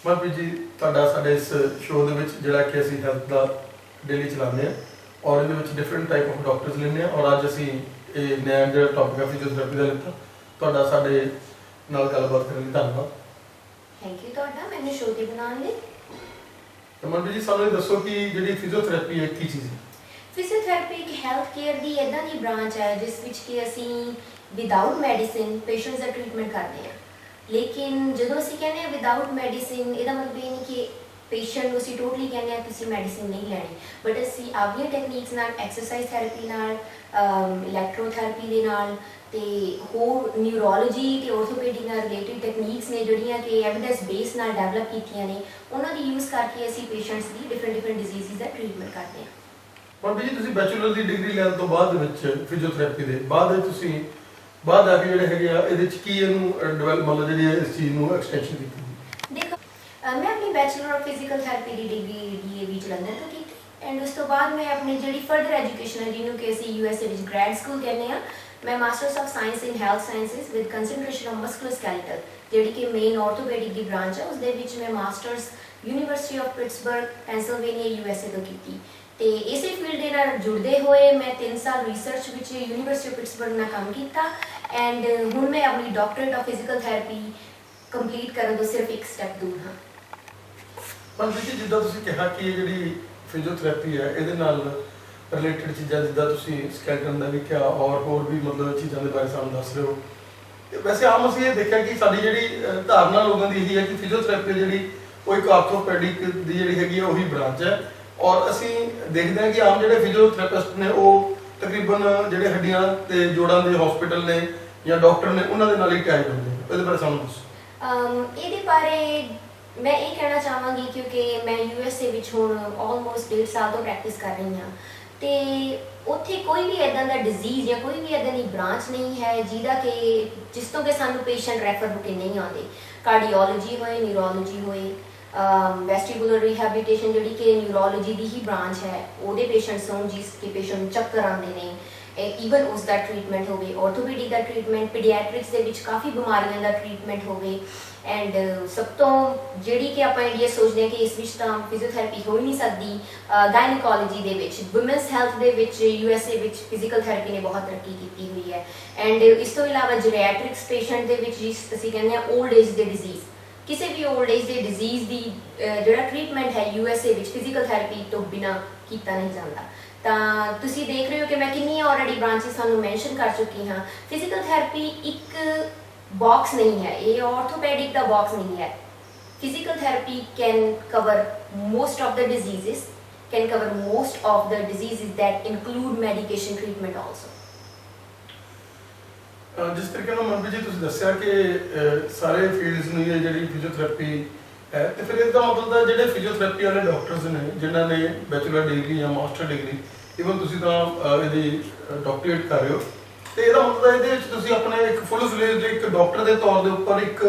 ਮਨਪ੍ਰੀਤ ਜੀ ਤੁਹਾਡਾ ਸਾਡੇ ਇਸ ਸ਼ੋਅ ਦੇ ਵਿੱਚ ਜਿਹੜਾ ਕਿ ਅਸੀਂ ਹੈਲਥ ਦਾ ਡੇਲੀ ਚਲਾਉਂਦੇ ਹਾਂ ਔਰ ਇਹਦੇ ਵਿੱਚ ਡਿਫਰੈਂਟ ਟਾਈਪ ਆਫ ਡਾਕਟਰਸ ਲੈਂਦੇ ਹਾਂ ਔਰ ਅੱਜ ਅਸੀਂ ਇਹ ਨਵਾਂ ਜਿਹੜਾ ਟੌਪਿਕ ਹੈ ਫਿਜ਼ੀਓਥੈਰੇਪੀ ਦਾ ਲਿੱਤਾ। ਤੁਹਾਡਾ ਸਾਡੇ ਨਾਲ ਗੱਲਬਾਤ ਕਰਨ ਲਈ ਧੰਨਵਾਦ। ਥੈਂਕ ਯੂ ਤੁਹਾਡਾ ਮੈਨੂੰ ਸ਼ੋਅ ਤੇ ਬਣਾਉਣ ਲਈ। ਤਾਂ ਮਨਪ੍ਰੀਤ ਜੀ ਸਾਨੂੰ ਇਹ ਦੱਸੋ ਕਿ ਜਿਹੜੀ ਫਿਜ਼ੀਓਥੈਰੇਪੀ ਹੈ ਕੀ ਚੀਜ਼ ਹੈ? ਫਿਜ਼ੀਓਥੈਰੇਪੀ ਇੱਕ ਹੈਲਥ ਕੇਅਰ ਦੀ ਇੱਦਾਂ ਦੀ ਬ੍ਰਾਂਚ ਹੈ ਜਿਸ ਵਿੱਚ ਕਿ ਅਸੀਂ ਵਿਦਆਊਟ ਮੈਡੀਸਿਨ ਪੇਸ਼ੈਂਟਸ ਦਾ ਟ੍ਰੀਟਮੈਂਟ ਕਰਦੇ ਹਾਂ। ਲੇਕਿਨ ਜਦੋਂ ਅਸੀਂ ਕਹਿੰਦੇ ਹਾਂ ਵਿਦਆਊਟ ਮੈਡੀਸਿਨ, ਇਹਦਾ ਮਤਲਬ ਇਹ ਨਹੀਂ ਕਿ ਪੇਸ਼ੈਂਟ ਨੂੰ ਅਸੀਂ ਟੋਟਲੀ ਕਹਿੰਦੇ ਹਾਂ ਤੁਸੀਂ ਮੈਡੀਸਿਨ ਨਹੀਂ ਲੈਣੀ, ਬਟ ਅਸੀਂ ਆਪਣੀਆਂ ਟੈਕਨੀਕਸ ਨਾਲ, ਐਕਸਰਸਾਈਜ਼ ਥੈਰੇਪੀ ਨਾਲ, ਇਲੈਕਟ੍ਰੋਥੈਰੇਪੀ ਦੇ ਨਾਲ ਤੇ ਹੋਰ ਨਿਊਰੋਲੋਜੀ ਤੇ ਆਰਥੋਪੈਡਿਕ ਨਾਲ ਰਿਲੇਟਿਡ ਟੈਕਨੀਕਸ ਨੇ ਜਿਹੜੀਆਂ ਕਿ ਐਵੀਡੈਂਸ ਬੇਸ ਨਾਲ ਡਿਵੈਲਪ ਕੀਤੀਆਂ ਨੇ, ਉਹਨਾਂ ਦੀ ਯੂਜ਼ ਕਰਕੇ ਅਸੀਂ ਪੇਸ਼ੈਂਟਸ ਦੀ ਡਿਫਰੈਂਟ ਡਿਜ਼ੀਜ਼ਸ ਦਾ ਟ੍ਰੀਟਮੈਂਟ ਕਰਦੇ ਹਾਂ। ਮਨਪ੍ਰੀਤ ਜੀ ਤੁਸੀਂ ਬੈਚਲਰ ਦੀ ਡਿਗਰੀ ਲੈਣ ਤੋਂ ਬਾਅਦ ਦੇ ਵਿੱਚ ਫਿਜ਼ੀਓਥੈਰੇਪੀ ਦੇ ਬਾਅਦ ਤੁਸੀਂ ਬਾਅਦ ਆ ਕੇ ਜਿਹੜੇ ਹੈਗੇ ਆ ਇਹਦੇ ਵਿੱਚ ਕੀ ਇਹਨੂੰ ਡਿਵੈਲਪ ਮਤਲਬ ਜਿਹੜੀ ਇਸ ਚੀਜ਼ ਨੂੰ ਐਕਸਟੈਂਸ਼ਨ ਕੀਤੀ? ਦੇਖੋ ਮੈਂ ਆਪਣੀ bachelor of physical therapy the degree DAV Jalandhar ਤੋਂ ਕੀਤੀ ਐਂਡ ਉਸ ਤੋਂ ਬਾਅਦ ਮੈਂ ਆਪਣੀ ਜਿਹੜੀ ਫਰਦਰ ਐਜੂਕੇਸ਼ਨ ਹੈ ਜਿਹਨੂੰ ਕਿ ਅਸੀਂ USA ਵਿੱਚ ਗ੍ਰੈਡ ਸਕੂਲ ਕਹਿੰਦੇ ਹਾਂ, ਮੈਂ masters of science in health sciences with concentration of musculoskeletal ਜਿਹੜੀ ਕਿ ਮੇਨ ਆਰਥੋਪੈਡਿਕ ਦੀ ਬ੍ਰਾਂਚ ਹੈ, ਉਸ ਦੇ ਵਿੱਚ ਮੈਂ masters university of Pittsburgh Pennsylvania USA ਤੋਂ ਕੀਤੀ। ਤੇ ਇਸੇ ਫੀਲਡ ਦੇ ਨਾਲ ਜੁੜਦੇ ਹੋਏ ਮੈਂ 3 ਸਾਲ ਰਿਸਰਚ ਵਿੱਚ ਯੂਨੀਵਰਸਿਟੀ ਆਫ ਪਿਟਸਬਰਗ ਨਾਲ ਕੰਮ ਕੀਤਾ ਐਂਡ ਹੁਣ ਮੈਂ ਆਪਣੀ doctorate of physical therapy complete ਕਰਨ ਤੋਂ ਸਿਰਫ ਇੱਕ ਸਟੈਪ ਦੂਰ ਹਾਂ। ਮਨਪ੍ਰੀਤ ਜੀ ਜਿੱਦਾਂ ਤੁਸੀਂ ਕਿਹਾ ਕਿ ਇਹ ਜਿਹੜੀ ਫਿਜ਼ੀਓਥੈਰੇਪੀ ਹੈ ਇਹਦੇ ਨਾਲ ਰਿਲੇਟਡ ਚੀਜ਼ਾਂ ਜਿੱਦਾਂ ਤੁਸੀਂ ਸਕੈਲਟਨ ਦਾ ਵੀ ਕਿਹਾ ਔਰ ਹੋਰ ਵੀ ਮਤਲਬ ਚੀਜ਼ਾਂ ਦੇ ਬਾਰੇ ਸਾਨੂੰ ਦੱਸ ਰਹੇ ਹੋ, ਤੇ ਵੈਸੇ ਆਮ ਅਸੀਂ ਇਹ ਦੇਖਿਆ ਕਿ ਸਾਡੀ ਜਿਹੜੀ ਧਾਰਨਾ ਲੋਕਾਂ ਦੀ ਇਹੀ ਹੈ ਕਿ ਫਿਜ਼ੀਓਥੈਰੇਪੀ ਜਿਹੜੀ ਉਹ ਇੱਕ ਆਰਥੋਪੈਡਿਕ ਦੀ ਜਿਹੜੀ ਹੈਗੀ ਹੈ ਉਹੀ ਬ੍ਰਾਂਚ ਹੈ ਔਰ ਅਸੀਂ ਦੇਖਦੇ ਹਾਂ ਕਿ ਆਮ ਜਿਹੜੇ ਫਿਜ਼ੀਓਥੈਰੇਪਿਸਟ ਨੇ ਉਹ ਤਕਰੀਬਨ ਜਿਹੜੇ ਹੱਡੀਆਂ ਤੇ ਜੋੜਾਂ ਦੇ ਹਸਪੀਟਲ ਨੇ ਜਾਂ ਡਾਕਟਰ ਨੇ ਉਹਨਾਂ ਦੇ ਨਾਲ ਹੀ ਟਾਈ ਹੁੰਦੇ ਨੇ, ਇਹਦੇ ਬਾਰੇ ਸਾਨੂੰ ਦੱਸੋ। ਇਹਦੇ ਬਾਰੇ ਮੈਂ ਇਹ ਕਹਿਣਾ ਚਾਹਾਂਗੀ ਕਿਉਂਕਿ ਮੈਂ USA ਵਿੱਚ ਹੁਣ ਆਲਮੋਸਟ 1.5 ਸਾਲ ਤੋਂ ਪ੍ਰੈਕਟਿਸ ਕਰ ਰਹੀ ਹਾਂ ਤੇ ਉੱਥੇ ਕੋਈ ਵੀ ਇਦਾਂ ਦਾ ਡਿਜ਼ੀਜ਼ ਜਾਂ ਕੋਈ ਵੀ ਇਦਾਂ ਦੀ ਬ੍ਰਾਂਚ ਨਹੀਂ ਹੈ ਜਿਹਦਾ ਕਿ ਜਿਸ ਤੋਂ ਕਿ ਸਾਨੂੰ ਪੇਸ਼ੈਂਟ ਰੈਫਰ ਹੋ ਕੇ ਨਹੀਂ ਆਉਂਦੇ। ਕਾਰਡੀਓਲੋਜੀ ਹੋਏ, ਨਿਊਰੋਲੋਜੀ ਹੋਏ, ਵੈਸਟੀਬੂਲਰ ਰਿਹੈਬਿਲਿਟੇਸ਼ਨ ਜਿਹੜੀ ਕਿ ਨਿਊਰੋਲੋਜੀ ਦੀ ਹੀ ਬ੍ਰਾਂਚ ਹੈ, ਉਹਦੇ ਪੇਸ਼ੈਂਟਸ ਹੋਣ ਜਿਸ ਕੇ ਪੇਸ਼ੈਂਟ ਨੂੰ ਚੱਕਰ ਆਉਂਦੇ ਨੇ, ਈਵਨ ਉਸ ਦਾ ਟ੍ਰੀਟਮੈਂਟ ਹੋਵੇ, ਆਰਥੋਪੈਡਿਕ ਦਾ ਟ੍ਰੀਟਮੈਂਟ, ਪੀਡੀਆਟ੍ਰਿਕਸ ਦੇ ਵਿੱਚ ਕਾਫੀ ਬਿਮਾਰੀਆਂ ਦਾ ਟ੍ਰੀਟਮੈਂਟ ਹੋਵੇ ਐਂਡ ਸਭ ਤੋਂ ਜਿਹੜੀ ਕਿ ਆਪਾਂ ਇੰਡੀਆ ਸੋਚਦੇ ਹਾਂ ਕਿ ਇਸ ਵਿੱਚ ਤਾਂ ਫਿਜ਼ੀਓਥੈਰੇਪੀ ਹੋ ਹੀ ਨਹੀਂ ਸਕਦੀ, ਗਾਇਨੋਕੋਲੋਜੀ ਦੇ ਵਿੱਚ, ਵੂਮਨਸ ਹੈਲਥ ਦੇ ਵਿੱਚ USA ਵਿੱਚ ਫਿਜ਼ੀਕਲ ਥੈਰੇਪੀ ਨੇ ਬਹੁਤ ਤਰੱਕੀ ਕੀਤੀ ਹੋਈ ਹੈ ਐਂਡ ਇਸ ਤੋਂ ਇਲਾਵਾ ਜੈਰੀਆਟ੍ਰਿਕਸ ਪੇਸ਼ੈਂਟ ਦੇ ਵਿੱਚ ਜਿਸ ਅਸੀਂ ਕਹਿੰਦੇ ਹਾਂ 올ਡ ਏਜ ਦੇ ਡਿਜ਼ੀਜ਼, ਕਿਸੇ ਵੀ 올ਡ ਏਜ ਦੇ ਡਿਜ਼ੀਜ਼ ਦੀ ਜਿਹੜਾ ਟ੍ਰੀਟਮੈਂਟ ਹੈ USA ਵਿੱਚ ਫਿਜ਼ੀਕਲ ਥੈਰੇਪੀ ਤੋਂ ਬਿਨਾਂ ਕੀਤਾ ਨਹੀਂ ਜਾਂਦਾ। ਤਾਂ ਤੁਸੀਂ ਦੇਖ ਰਹੇ ਹੋ ਕਿ ਮੈਂ ਕਿੰਨੀਆਂ ਆਲਰੇਡੀ ਬ੍ਰਾਂਚਿਸ ਤੁਹਾਨੂੰ ਮੈਂਸ਼ਨ ਕਰ ਚੁੱਕੀ ਹਾਂ। ਫਿਜ਼ੀਕਲ ਥੈਰੇਪੀ ਇੱਕ ਬਾਕਸ ਨਹੀਂ ਹੈ, ਇਹ ਆਰਥੋਪੈਡਿਕ ਦਾ ਬਾਕਸ ਨਹੀਂ ਹੈ। Physical therapy can cover most of the diseases, can cover most of the diseases that include medication treatment also. ਜਿਸ ਤਰੀਕੇ ਨਾਲ ਮਨਪ੍ਰੀਤ ਜੀ ਤੁਸੀਂ ਦੱਸਿਆ ਕਿ ਸਾਰੇ ਫੀਲਡਸ ਨੂੰ ਇਹ ਜਿਹੜੀ ਫਿਜ਼ੀਓਥੈਰੇਪੀ ਹੈ ਤੇ ਫਿਰ ਇਹਦਾ ਮਤਲਬ ਤਾਂ ਜਿਹੜੇ ਫਿਜ਼ੀਓਥੈਰੇਪੀ ਵਾਲੇ ਡਾਕਟਰਸ ਨੇ ਜਿਨ੍ਹਾਂ ਨੇ ਬੈਚਲਰ ਡਿਗਰੀ ਜਾਂ ਮਾਸਟਰ ਡਿਗਰੀ ਇਵਨ ਤੁਸੀਂ ਤਾਂ ਇਹਦੀ ਡਾਕਟਰੇਟ ਕਰ ਰਹੇ ਹੋ, ਤੇ ਇਹਦਾ ਮਤਲਬ ਇਹਦੇ ਵਿੱਚ ਤੁਸੀਂ ਆਪਣੇ ਇੱਕ ਫੁੱਲ ਫਲੇਜਡ ਇੱਕ ਡਾਕਟਰ ਦੇ ਤੌਰ ਦੇ ਉੱਪਰ, ਇੱਕ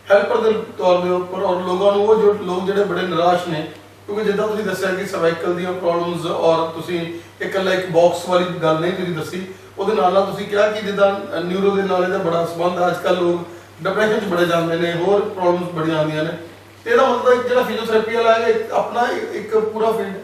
ਹੈਲਪਰ ਦੇ ਤੌਰ ਦੇ ਉੱਪਰ ਔਰ ਲੋਕਾਂ ਨੂੰ ਉਹ ਜੋ ਲੋਕ ਜਿਹੜੇ ਬੜੇ ਨਿਰਾਸ਼ ਨੇ ਕਿਉਂਕਿ ਜਿੱਦਾਂ ਤੁਸੀਂ ਦੱਸਿਆ ਕਿ ਸਰਵਾਈਕਲ ਦੀਆਂ ਪ੍ਰੋਬਲਮਸ ਔਰ ਤੁਸੀਂ ਇਕੱਲਾ ਇੱਕ ਬਾਕਸ ਵਾਲੀ ਗੱਲ ਨਹੀਂ ਤੁਸੀਂ ਦੱਸੀ, ਉਹਦੇ ਨਾਲ ਤੁਸੀਂ ਕਿਹਾ ਕਿ ਜਿੱਦਾਂ ਨਿਊਰੋ ਦੇ ਨਾਲ ਇਹਦਾ ਬੜਾ ਸੰਬੰਧ ਹੈ, ਅੱਜ ਕੱਲ੍ਹ ਲੋਕ ਡਿਪਰੈਸ਼ਨ 'ਚ ਬੜੇ ਜਾਂਦੇ ਨੇ, ਹੋਰ ਪ੍ਰੋਬਲਮਸ ਬੜੀਆਂ ਆਉਂਦੀਆਂ ਨੇ, ਤੇ ਇਹਦਾ ਮਤਲਬ ਜਿਹੜਾ ਫਿਜ਼ੀਓਥੈਰੇਪੀ ਵਾਲਾ ਹੈ ਆਪਣਾ ਇੱਕ ਪੂਰਾ ਫੀਲਡ।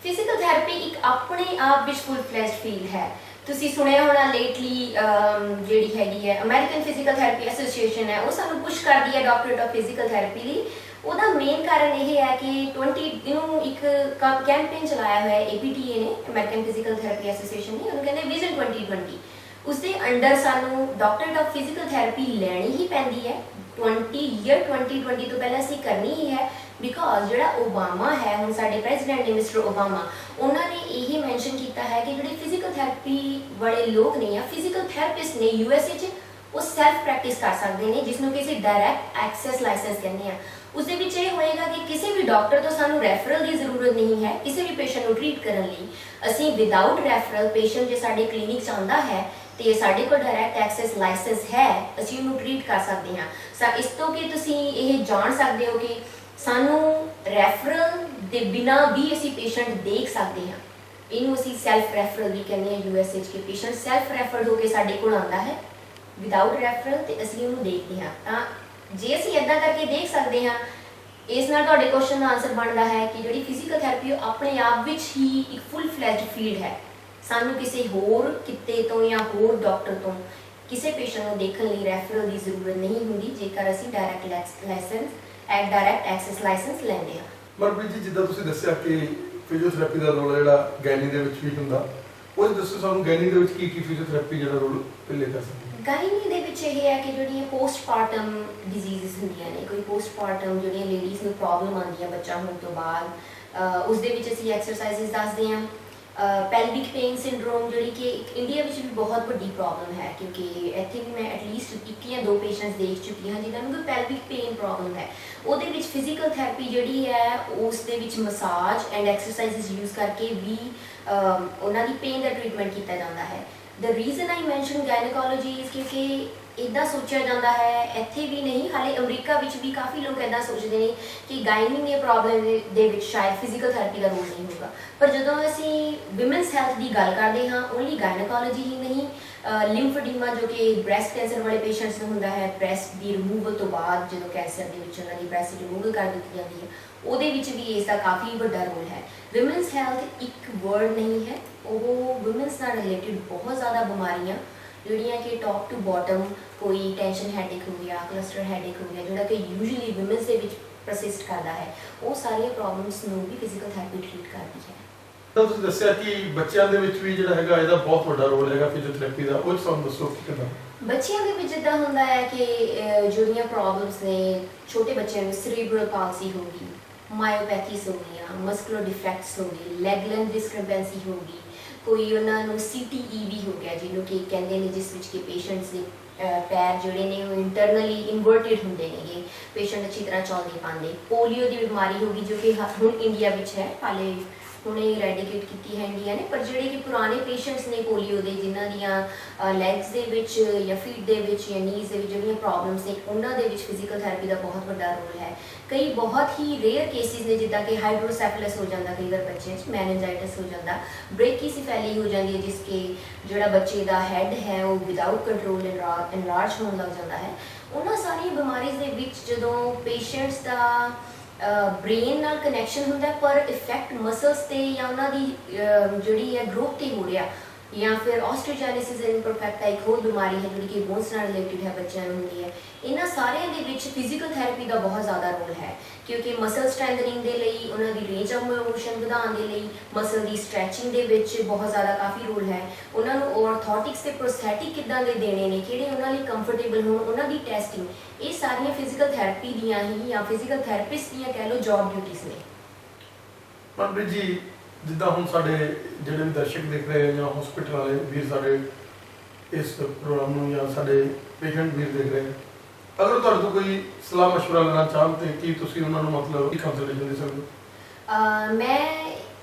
ਫਿਜ਼ੀਕਲ ਥੈਰੇਪੀ ਇੱਕ ਆਪਣੇ ਆਪ ਵਿੱਚ ਫੁੱਲ ਫਲੈਸ਼ਡ ਫੀਲਡ ਹੈ। ਤੁਸੀਂ ਸੁਣਿਆ ਹੋਣਾ ਲੇਟਲੀ ਜਿਹੜੀ ਹੈਗੀ ਹੈ ਅਮਰੀਕਨ ਫਿਜ਼ੀਕਲ ਥੈਰੇਪੀ ਐਸੋਸੀਏਸ਼ਨ ਹੈ, ਉਹ ਸਾਨੂੰ ਪੁਸ਼ ਕਰਦੀ ਹੈ ਡਾਕਟਰੇਟ ਆਫ ਫਿਜ਼ੀਕਲ ਥੈਰੇਪੀ ਲਈ। ਉਹਦਾ ਮੇਨ ਕਾਰਨ ਇਹ ਹੈ ਕਿ ਇਹਨੂੰ ਇੱਕ ਕੈਂਪੇਨ ਚਲਾਇਆ ਹੋਇਆ ਹੈ APTA ਨੇ, ਅਮਰੀਕਨ ਫਿਜ਼ੀਕਲ ਥੈਰੇਪੀ ਐਸੋਸੀਏਸ਼ਨ ਨੇ, ਉਹਨੂੰ ਕਹਿੰਦੇ ਵਿਜ਼ਨ 2020। ਉਸਦੇ ਅੰਡਰ ਸਾਨੂੰ ਡਾਕਟਰੇਟ ਆਫ ਫਿਜ਼ੀਕਲ ਥੈਰੇਪੀ ਲੈਣੀ ਹੀ ਪੈਂਦੀ ਹੈ। 2020 ਤੋਂ ਪਹਿਲਾਂ ਅਸੀਂ ਕਰਨੀ ਹੀ ਹੈ ਬਿਕੋਜ਼ ਜਿਹੜਾ ਓਬਾਮਾ ਹੈ ਹੁਣ ਸਾਡੇ ਪ੍ਰੈਜ਼ੀਡੈਂਟ ਨੇ ਮਿਸਟਰ ਓਬਾਮਾ, ਉਹਨਾਂ ਨੇ ਇਹ ਮੈਂਸ਼ਨ ਕੀਤਾ ਹੈ ਕਿ ਜਿਹੜੇ ਫਿਜ਼ੀਕਲ ਥੈਰੇਪੀ ਵਾਲੇ ਲੋਕ ਨੇ ਜਾਂ ਫਿਜ਼ੀਕਲ ਥੈਰੇਪਿਸਟ ਨੇ USA 'ਚ ਉਹ ਸੈਲਫ ਪ੍ਰੈਕਟਿਸ ਕਰ ਸਕਦੇ ਨੇ, ਜਿਸ ਨੂੰ ਕਿ ਅਸੀਂ ਡਾਇਰੈਕਟ ਐਕਸੈਸ ਲਾਇਸੈਂਸ ਕਹਿੰਦੇ ਹਾਂ। ਉਸ ਦੇ ਵਿੱਚ ਇਹ ਹੋਏਗਾ ਕਿ ਕਿਸੇ ਵੀ ਡਾਕਟਰ ਤੋਂ ਸਾਨੂੰ ਰੈਫਰਲ ਦੀ ਜ਼ਰੂਰਤ ਨਹੀਂ ਹੈ ਕਿਸੇ ਵੀ ਪੇਸ਼ੈਂਟ ਨੂੰ ਟ੍ਰੀਟ ਕਰਨ ਲਈ। ਅਸੀਂ ਵਿਦਆਊਟ ਰੈਫਰਲ ਪੇਸ਼ੈਂਟ ਜੇ ਸਾਡੇ ਕਲੀਨਿਕ 'ਚ ਆਉਂਦਾ ਹੈ ਤੇ ਸਾਡੇ ਕੋਲ ਡਾਇਰੈਕਟ ਐਕਸੈਸ ਲਾਇਸੈਂਸ ਹੈ, ਅਸੀਂ ਉਹਨੂੰ ਟ੍ਰੀਟ ਕਰ ਸਕਦੇ ਹਾਂ। ਇਸ ਤੋਂ ਕਿ ਤੁਸੀਂ ਇਹ ਜਾਣ ਸਕਦੇ ਹੋ ਕਿ ਸਾਨੂੰ ਰੈਫਰਲ ਦੇ ਬਿਨਾਂ ਵੀ ਅਸੀਂ ਪੇਸ਼ੈਂਟ ਦੇਖ ਸਕਦੇ ਹਾਂ। ਇਹਨੂੰ ਅਸੀਂ ਸੈਲਫ ਰੈਫਰਲ ਵੀ ਕਹਿੰਦੇ ਹਾਂ USA 'ਚ ਕਿ ਪੇਸ਼ੈਂਟ ਸੈਲਫ ਰੈਫਰਡ ਹੋ ਕੇ ਸਾਡੇ ਕੋਲ ਆਉਂਦਾ ਹੈ ਵਿਦਆਊਟ ਰੈਫਰਲ ਤੇ ਅਸੀਂ ਉਹਨੂੰ ਦੇਖਦੇ ਹਾਂ। ਤਾਂ ਜੇ ਅਸੀਂ ਇੱਦਾਂ ਕਰਕੇ ਦੇਖ ਸਕਦੇ ਹਾਂ ਇਸ ਨਾਲ ਤੁਹਾਡੇ ਕੁਐਸਚਨ ਦਾ ਆਨਸਰ ਬਣਦਾ ਹੈ ਕਿ ਜਿਹੜੀ ਫਿਜ਼ੀਕਲ ਥੈਰੇਪੀ ਉਹ ਆਪਣੇ ਆਪ ਵਿੱਚ ਹੀ ਇੱਕ ਫੁੱਲ ਫਲੈਜਡ ਫੀਲਡ ਹੈ। ਸਾਨੂੰ ਕਿਸੇ ਹੋਰ ਕਿੱਤੇ ਤੋਂ ਜਾਂ ਹੋਰ ਡਾਕਟਰ ਤੋਂ ਕਿਸੇ ਪੇਸ਼ੈਂਟ ਨੂੰ ਦੇਖਣ ਲਈ ਰੈਫਰਲ ਦੀ ਜ਼ਰੂਰਤ ਨਹੀਂ ਹੁੰਦੀ ਜੇਕਰ ਅਸੀਂ ਡਾਇਰੈਕਟ ਐਕਸੈਸ ਲਾਇਸੈਂਸ ਲੈਂਦੇ ਹਾਂ। ਮਨਪ੍ਰੀਤ ਜੀ, ਜਿੱਦਾਂ ਤੁਸੀਂ ਦੱਸਿਆ ਕਿ ਫਿਜ਼ੀਓਥੈਰੇਪੀ ਦਾ ਰੋਲ ਜਿਹੜਾ ਗਾਇਨੀ ਦੇ ਵਿੱਚ ਵੀ ਹੁੰਦਾ, ਉਹ ਦੱਸੋ ਸਾਨੂੰ ਗਾਇਨੀ ਦੇ ਵਿੱਚ ਕੀ ਕੀ ਫਿਜ਼ੀਓਥੈਰੇਪੀ ਜਿਹੜਾ ਰੋਲ ਪਲੇ ਕਰ ਸਕਦੀ ਹੈ? ਗਾਇਨੀ ਦੇ ਵਿੱਚ ਇਹ ਹੈ ਕਿ ਜਿਹੜੀਆਂ ਪੋਸਟਮਾਰਟਮ ਡਿਜ਼ੀਜ਼ਸ ਹੁੰਦੀਆਂ ਨੇ, ਕੋਈ ਪੋਸਟਮਾਰਟਮ ਜਿਹੜੀਆਂ ਲੇਡੀਜ਼ ਨੂੰ ਪ੍ਰੋਬਲਮ ਆਉਂਦੀਆਂ ਬੱਚਾ ਹੋਣ ਤੋਂ ਬਾਅਦ, ਉਸ ਦੇ ਵਿੱਚ ਅਸੀਂ ਐਕਸਰਸਾਈਜ਼ਸ ਦੱਸਦੇ ਹਾਂ। ਪੈਲਵਿਕ ਪੇਨ ਸਿੰਡਰੋਮ ਜਿਹੜੀ ਕਿ ਇੰਡੀਆ ਵਿੱਚ ਵੀ ਬਹੁਤ ਵੱਡੀ ਪ੍ਰੋਬਲਮ ਹੈ, ਕਿਉਂਕਿ ਇੱਥੇ ਵੀ ਮੈਂ ਐਟਲੀਸਟ 1 ਜਾਂ 2 ਪੇਸ਼ੈਂਟਸ ਦੇਖ ਚੁੱਕੀ ਹਾਂ ਜਿਨ੍ਹਾਂ ਨੂੰ ਕੋਈ ਪੈਲਵਿਕ ਪੇਨ ਪ੍ਰੋਬਲਮ ਹੈ। ਉਹਦੇ ਵਿੱਚ ਫਿਜ਼ੀਕਲ ਥੈਰੇਪੀ ਜਿਹੜੀ ਹੈ ਉਸ ਦੇ ਵਿੱਚ ਮਸਾਜ ਐਂਡ ਐਕਸਰਸਾਈਜ਼ਸ ਯੂਜ਼ ਕਰਕੇ ਵੀ ਉਹਨਾਂ ਦੀ ਪੇਨ ਦਾ ਟ੍ਰੀਟਮੈਂਟ ਕੀਤਾ ਜਾਂਦਾ ਹੈ। The reason I mention gynaecology is ਕਿਉਂਕਿ ਇੱਦਾਂ ਸੋਚਿਆ ਜਾਂਦਾ ਹੈ, ਇੱਥੇ ਵੀ ਨਹੀਂ ਹਾਲੇ ਅਮਰੀਕਾ ਵਿੱਚ ਵੀ ਕਾਫੀ ਲੋਕ ਇੱਦਾਂ ਸੋਚਦੇ ਨੇ ਕਿ ਗਾਇਨਿੰਗ ਦੇ ਪ੍ਰੋਬਲਮ ਦੇ ਵਿੱਚ ਸ਼ਾਇਦ ਫਿਜ਼ੀਕਲ ਥੈਰੇਪੀ ਦਾ ਰੋਲ ਨਹੀਂ ਹੋਗਾ। ਪਰ ਜਦੋਂ ਅਸੀਂ ਵਿਮਨਸ ਹੈਲਥ ਦੀ ਗੱਲ ਕਰਦੇ ਹਾਂ, ਓਨਲੀ ਗਾਇਨੋਕੋਲੋਜੀ ਹੀ ਨਹੀਂ, ਲਿੰਫਡੀਮਾ ਜੋ ਕਿ ਬ੍ਰੈਸਟ ਕੈਂਸਰ ਵਾਲੇ ਪੇਸ਼ੈਂਟਸ ਨੂੰ ਹੁੰਦਾ ਹੈ, ਬ੍ਰੈਸਟ ਦੀ ਰਿਮੂਵਲ ਤੋਂ ਬਾਅਦ ਜਦੋਂ ਕੈਂਸਰ ਦੇ ਵਿੱਚ ਉਹਨਾਂ ਦੀ ਬ੍ਰੈਸਟ ਰਿਮੂਵਲ ਕਰ ਦਿੱਤੀ ਜਾਂਦੀ ਹੈ, ਉਹਦੇ ਵਿੱਚ ਵੀ ਇਸ ਦਾ ਕਾਫੀ ਵੱਡਾ ਰੋਲ ਹੈ। ਵਿਮਨਸ ਹੈਲਥ ਇੱਕ ਵਰਡ ਨਹੀਂ ਹੈ, ਉਹ ਵਿਮਨਸ ਨਾਲ ਰਿਲੇਟਿਡ ਬਹੁਤ ਜ਼ਿਆਦਾ ਬਿਮਾਰੀਆਂ ਜਿਹੜੀਆਂ ਕਿ ਟੌਪ ਟੂ ਬਾਟਮ, ਕੋਈ ਟੈਂਸ਼ਨ ਹੈਡੇਕ ਹੋ ਗਿਆ, ਕਲਸਟਰ ਹੈਡੇਕ ਹੋ ਗਿਆ, ਜਿਹੜਾ ਕਿ ਯੂਜੂਅਲੀ ਵਿਮਨਸ ਦੇ ਵਿੱਚ ਪ੍ਰਸਿਸਟ ਕਰਦਾ ਹੈ, ਉਹ ਸਾਰੀਆਂ ਪ੍ਰੋਬਲਮਸ ਨੂੰ ਵੀ ਫਿਜ਼ੀਕਲ ਥੈਰੇਪੀ ਟ੍ਰੀਟ ਕਰਦੀ ਹੈ। ਤਾਂ ਤੁਸੀਂ ਦੱਸਿਆ ਕਿ ਬੱਚਿਆਂ ਦੇ ਵਿੱਚ ਵੀ ਜਿਹੜਾ ਹੈਗਾ ਇਹਦਾ ਬਹੁਤ ਵੱਡਾ ਰੋਲ ਹੈਗਾ ਫਿਜ਼ੀਓਥੈਰੇਪੀ ਦਾ, ਉਹ ਸਾਨੂੰ ਦੱਸੋ ਕਿ ਕਿੱਦਾਂ? ਬੱਚਿਆਂ ਦੇ ਵਿੱਚ ਇੱਦਾਂ ਹੁੰਦਾ ਹੈ ਕਿ ਜਿਹੜੀਆਂ ਪ੍ਰੋਬਲਮਸ ਨੇ, ਛੋਟੇ ਬੱਚਿਆਂ ਨੂੰ ਸਰੀਬਰਲ ਪਾਲਸੀ ਹੋ ਗਈ, ਮਾਇਓਪੈਥੀਸ ਹੋ ਗਈਆਂ, ਮਸਕੂਲਰ ਡਿਫੈਕਟਸ ਹੋ ਗਏ, ਲੈਗ ਲੈਂਥ ਡਿਸਕ੍ਰਿਪੈਂਸੀ ਹੋ ਗਈ, ਕੋਈ ਉਹਨਾਂ ਨੂੰ CTE ਵੀ ਹੋ ਗਿਆ ਜਿਹਨੂੰ ਕਿ ਕਹਿੰਦੇ ਨੇ, ਜਿਸ ਵਿੱਚ ਕਿ ਪੇਸ਼ੈਂਟਸ ਦੇ ਪੈਰ ਜਿਹੜੇ ਨੇ ਉਹ ਇੰਟਰਨਲੀ ਇਨਵਰਟਿਡ ਹੁੰਦੇ ਨੇਗੇ, ਪੇਸ਼ੈਂਟ ਅੱਛੀ ਤਰ੍ਹਾਂ ਚੱਲ ਨਹੀਂ ਪਾਉਂਦੇ। ਪੋਲੀਓ ਦੀ ਬਿਮਾਰੀ ਹੋ ਗਈ ਜੋ ਕਿ ਹੁਣ ਇੰਡੀਆ ਵਿੱਚ ਹੈ, ਹਾਲੇ ਹੁਣੇ ਰੈਡੀਕੇਟ ਕੀਤੀ ਹੈ ਇੰਡੀਆ ਨੇ, ਪਰ ਜਿਹੜੇ ਕਿ ਪੁਰਾਣੇ ਪੇਸ਼ੈਂਟਸ ਨੇ ਪੋਲੀਓ ਦੇ, ਜਿਨ੍ਹਾਂ ਦੀਆਂ ਲੈਗਸ ਦੇ ਵਿੱਚ ਜਾਂ ਫੀਟ ਦੇ ਵਿੱਚ ਜਾਂ ਨੀਜ਼ ਦੇ ਵਿੱਚ ਜਿਹੜੀਆਂ ਪ੍ਰੋਬਲਮਸ ਨੇ, ਉਹਨਾਂ ਦੇ ਵਿੱਚ ਫਿਜ਼ੀਕਲ ਥੈਰੇਪੀ ਦਾ ਬਹੁਤ ਵੱਡਾ ਰੋਲ ਹੈ। ਕਈ ਬਹੁਤ ਹੀ ਰੇਅਰ ਕੇਸਿਸ ਨੇ, ਜਿੱਦਾਂ ਕਿ ਹਾਈਡਰੋਸੈਫਲਸ ਹੋ ਜਾਂਦਾ ਕਈ ਵਾਰ ਬੱਚਿਆਂ 'ਚ, ਮੈਨੇਜਾਈਟਿਸ ਹੋ ਜਾਂਦਾ, ਬ੍ਰੇਕੀਸੀਫੈਲੀ ਹੋ ਜਾਂਦੀ ਹੈ ਜਿਸ ਕਿ ਜਿਹੜਾ ਬੱਚੇ ਦਾ ਹੈਡ ਹੈ ਉਹ ਵਿਦਆਊਟ ਕੰਟਰੋਲ ਇਨਲਾਰਜ ਹੋਣ ਲੱਗ ਜਾਂਦਾ ਹੈ। ਉਹਨਾਂ ਸਾਰੀਆਂ ਬਿਮਾਰੀਜ਼ ਦੇ ਵਿੱਚ ਜਦੋਂ ਪੇਸ਼ੈਂਟਸ ਦਾ ਬ੍ਰੇਨ ਨਾਲ ਕਨੈਕਸ਼ਨ ਹੁੰਦਾ ਪਰ ਇਫੈਕਟ ਮਸਲਸ ਤੇ ਜਾਂ ਉਹਨਾਂ ਦੀ ਜਿਹੜੀ ਹੈ ਗਰੋਥ ਤੇ ਹੋ ਰਿਹਾ, ਜਾਂ ਫਿਰ ਆਸਟੀਓਜੈਨੇਸਿਸ ਇਮਪਰਫੈਕਟਾ ਇੱਕ ਹੋਰ ਬਿਮਾਰੀ ਹੈ ਜਿਹੜੀ ਕਿ ਬੋਨਸ ਨਾਲ ਰਿਲੇਟਿਡ ਹੈ, ਬੱਚਿਆਂ ਨੂੰ ਹੁੰਦੀ ਹੈ। ਇਹਨਾਂ ਸਾਰਿਆਂ ਦੇ ਵਿੱਚ ਫਿਜ਼ੀਕਲ ਥੈਰੇਪੀ ਦਾ ਬਹੁਤ ਜ਼ਿਆਦਾ ਰੋਲ ਹੈ, ਕਿਉਂਕਿ ਮਸਲ ਸਟਰੈਂਥਨਿੰਗ ਦੇ ਲਈ, ਉਹਨਾਂ ਦੀ ਰੇਂਜ ਆਫ ਮੋਸ਼ਨ ਵਧਾਉਣ ਦੇ ਲਈ, ਮਸਲ ਦੀ ਸਟ੍ਰੈਚਿੰਗ ਦੇ ਵਿੱਚ ਬਹੁਤ ਜ਼ਿਆਦਾ ਕਾਫੀ ਰੋਲ ਹੈ। ਉਹਨਾਂ ਨੂੰ ਆਰਥੋਟਿਕਸ ਤੇ ਪ੍ਰੋਸਥੈਟਿਕ ਕਿੱਦਾਂ ਦੇ ਦੇਣੇ ਨੇ, ਕਿਹੜੇ ਉਹਨਾਂ ਲਈ ਕੰਫਰਟੇਬਲ ਹੋਣ, ਉਹਨਾਂ ਦੀ ਟੈਸਟਿੰਗ, ਇਹ ਸਾਰੀਆਂ ਫਿਜ਼ੀਕਲ ਥੈਰੇਪੀ ਦੀਆਂ ਹੀ ਜਾਂ ਫਿਜ਼ੀਕਲ ਥੈਰੇਪਿਸਟ ਦੀਆਂ ਕਹਿ ਲਓ ਜੌਬ ਡਿਊਟੀਜ਼ ਨੇ। ਮਨਪ੍ਰੀਤ ਜੀ, ਜਿੱਦਾਂ ਹੁਣ ਸਾਡੇ ਜਿਹੜੇ ਵੀ ਦਰਸ਼ਕ ਦੇਖ ਰਹੇ ਜਾਂ ਹਸਪੀਟਲ ਵਾਲੇ ਵੀਰ ਸਾਡੇ ਇਸ ਪ੍ਰੋਗਰਾਮ ਨੂੰ ਜਾਂ ਸਾਡੇ ਪੇਸ਼ੈਂਟ ਵੀਰ ਦੇਖ ਰਹੇ, ਅਗਰ ਤੁਹਾਡੇ ਤੋਂ ਕੋਈ ਸਲਾਹ ਮਸ਼ਵਰਾ ਲੈਣਾ ਚਾਹਣ ਤੇ ਕੀ ਤੁਸੀਂ ਉਹਨਾਂ ਨੂੰ ਮਤਲਬ ਕੀ ਕੰਸਲਟੇਸ਼ਨ ਦੇ ਸਕਦੇ ਹੋ? ਮੈਂ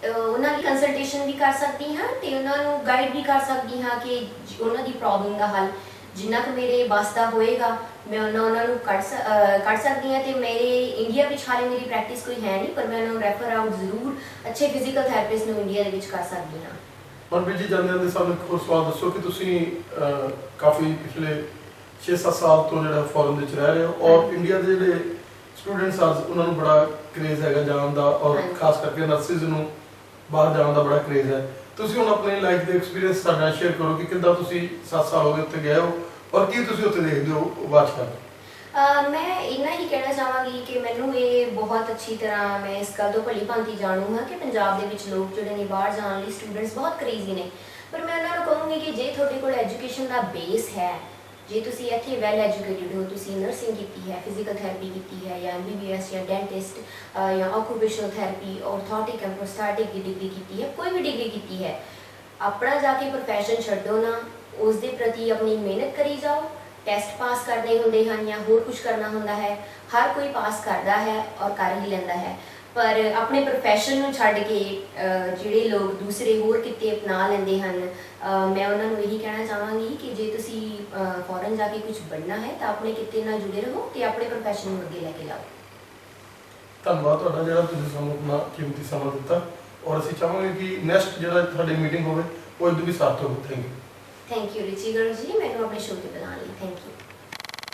ਉਹਨਾਂ ਦੀ ਕੰਸਲਟੇਸ਼ਨ ਵੀ ਕਰ ਸਕਦੀ ਹਾਂ ਤੇ ਉਹਨਾਂ ਨੂੰ ਗਾਈਡ ਵੀ ਕਰ ਸਕਦੀ ਹਾਂ ਕਿ ਉਹਨਾਂ ਦੀ ਪ੍ਰੋਬਲਮ ਦਾ ਹੱਲ ਜਿੰਨਾ ਕੁ ਮੇਰੇ ਬਸ ਦਾ ਹੋਏਗਾ ਮੈਂ ਉਹਨਾਂ ਨੂੰ ਕੱਢ ਸਕਦੀ ਹਾਂ। ਤੇ ਮੇਰੇ ਇੰਡੀਆ ਵਿੱਚ ਹਾਲੇ ਮੇਰੀ ਪ੍ਰੈਕਟਿਸ ਕੋਈ ਹੈ ਨਹੀਂ, ਪਰ ਮੈਂ ਉਹਨਾਂ ਨੂੰ ਰੈਫਰ ਆਊਟ ਜ਼ਰੂਰ ਅੱਛੇ ਫਿਜ਼ੀਕਲ ਥੈਰੇਪਿਸਟ ਨੂੰ ਇੰਡੀਆ ਦੇ ਵਿੱਚ ਕਰ ਸਕਦੀ ਹਾਂ। ਮਨਪ੍ਰੀਤ ਜੀ, ਜਾਂਦੇ ਜਾਂਦੇ ਸਾਨੂੰ ਇੱਕ ਹੋਰ ਸਵਾਲ ਦੱਸੋ ਕਿ ਤੁਸੀਂ ਕਾਫੀ ਪਿਛਲੇ 6-7 ਸਾਲ ਤੋਂ ਜਿਹੜਾ ਫੋਰਨ ਵਿੱਚ ਰਹਿ ਰਹੇ ਹੋ ਔਰ ਇੰਡੀਆ ਦੇ ਜਿਹੜੇ ਸਟੂਡੈਂਟਸ ਆ ਉਹਨਾਂ ਨੂੰ ਬੜਾ ਕਰੇਜ਼ ਹੈਗਾ ਜਾਣ ਦਾ, ਔਰ ਖਾਸ ਕਰਕੇ ਨਰਸਿਸ ਨੂੰ ਬਾਹਰ ਜਾਣ ਦਾ ਬੜਾ ਕਰੇਜ਼ ਹੈ। ਤੁਸੀਂ ਹੁਣ ਆਪਣੇ ਲਾਈਫ ਦੇ ਐਕਸਪੀਰੀਅੰਸ ਸਾਡੇ ਨਾਲ ਸ਼ੇਅਰ ਕਰੋ ਕਿ ਕਿੱਦਾਂ ਤੁਸੀਂ 7 ਸਾਲ ਹੋ ਗਏ ਉੱਥੇ ਗਏ ਹੋ ਔਰ ਕੀ ਤੁਸੀਂ ਉੱਥੇ ਦੇਖਦੇ ਹੋ ਵਾਚ ਕਰ। ਮੈਂ ਇੰਨਾ ਹੀ ਕਹਿਣਾ ਚਾਹਾਂਗੀ ਕਿ ਮੈਨੂੰ ਇਹ ਬਹੁਤ ਅੱਛੀ ਤਰ੍ਹਾਂ ਮੈਂ ਇਸ ਗੱਲ ਤੋਂ ਭਲੀ ਭਾਂਤੀ ਜਾਣੂ ਹਾਂ ਕਿ ਪੰਜਾਬ ਦੇ ਵਿੱਚ ਲੋਕ ਜਿਹੜੇ ਨੇ ਬਾਹਰ ਜਾਣ ਲਈ ਸਟੂਡੈਂਟਸ ਬਹੁਤ ਕਰੇਜ਼ੀ ਨੇ, ਪਰ ਮੈਂ ਉਹਨਾਂ ਨੂੰ ਕਹੂੰਗੀ ਕਿ ਜੇ ਤੁਹਾਡੇ ਕੋਲ ਐਜੂਕੇਸ਼ਨ ਦਾ ਬੇਸ ਹੈ, ਜੇ ਤੁਸੀਂ ਇੱਥੇ ਵੈਲ ਐਜੂਕੇਟਿਡ ਹੋ, ਤੁਸੀਂ ਨਰਸਿੰਗ ਕੀਤੀ ਹੈ, ਫਿਜ਼ੀਕਲ ਥੈਰੇਪੀ ਕੀਤੀ ਹੈ ਜਾਂ MBBS ਜਾਂ ਡੈਂਟਿਸਟ ਜਾਂ occupational therapy, ਆਰਥੋਟਿਕ and prosthetic the degree ਕੀਤੀ ਹੈ, ਕੋਈ ਵੀ ਡਿਗਰੀ ਕੀਤੀ ਹੈ, ਆਪਣਾ ਜਾ ਕੇ ਪ੍ਰੋਫੈਸ਼ਨ ਛੱਡੋ ਨਾ, ਉਸ ਦੇ ਪ੍ਰਤੀ ਆਪਣੀ ਮਿਹਨਤ ਕਰੀ ਜਾਓ। ਟੈਸਟ ਪਾਸ ਕਰਨੇ ਹੁੰਦੇ ਹਨ ਜਾਂ ਹੋਰ ਕੁਝ ਕਰਨਾ ਹੁੰਦਾ ਹੈ, ਹਰ ਕੋਈ ਪਾਸ ਕਰਦਾ ਹੈ ਔਰ ਕਰ ਹੀ ਲੈਂਦਾ ਹੈ, ਪਰ ਆਪਣੇ ਪ੍ਰੋਫੈਸ਼ਨ ਨੂੰ ਛੱਡ ਕੇ ਜਿਹੜੇ ਲੋਕ ਦੂਸਰੇ ਹੋਰ ਕਿੱਤੇ ਅਪਣਾ ਲੈਂਦੇ ਹਨ, ਮੈਂ ਉਹਨਾਂ ਨੂੰ ਇਹੀ ਕਹਿਣਾ ਚਾਹਾਂਗੀ ਕਿ ਜੇ ਤੁਸੀਂ ਫੋਰਨ ਜਾ ਕੇ ਕੁਝ ਬਣਨਾ ਹੈ ਤਾਂ ਆਪਣੇ ਕਿੱਤੇ ਨਾਲ ਜੁੜੇ ਰਹੋ ਤੇ ਆਪਣੇ ਪ੍ਰੋਫੈਸ਼ਨ ਨੂੰ ਅੱਗੇ ਲੈ ਕੇ ਜਾਓ। ਧੰਨਵਾਦ ਤੁਹਾਡਾ ਜਿਹੜਾ ਤੁਸੀਂ ਸਾਨੂੰ ਆਪਣਾ ਕੀਮਤੀ ਸਮਾਂ ਦਿੱਤਾ, ਔਰ ਅਸੀਂ ਚਾਹਾਂਗੇ ਕਿ ਨੈਕਸਟ ਜਿਹੜਾ ਤੁਹਾਡੀ ਮੀਟਿੰਗ ਹੋਵੇ ਉਹ ਇਦੋਂ ਵੀ ਸਾਰਥਕ ਹੋਵੇ। Thank you. ਥੈਂਕ ਯੂ ਰਿਚੀ ਗਰਲ ਜੀ, ਮੈਨੂੰ ਆਪਣੇ ਸ਼ੋਅ ਤੇ ਬੁਲਾਉਣ ਲਈ ਥੈਂਕ ਯੂ।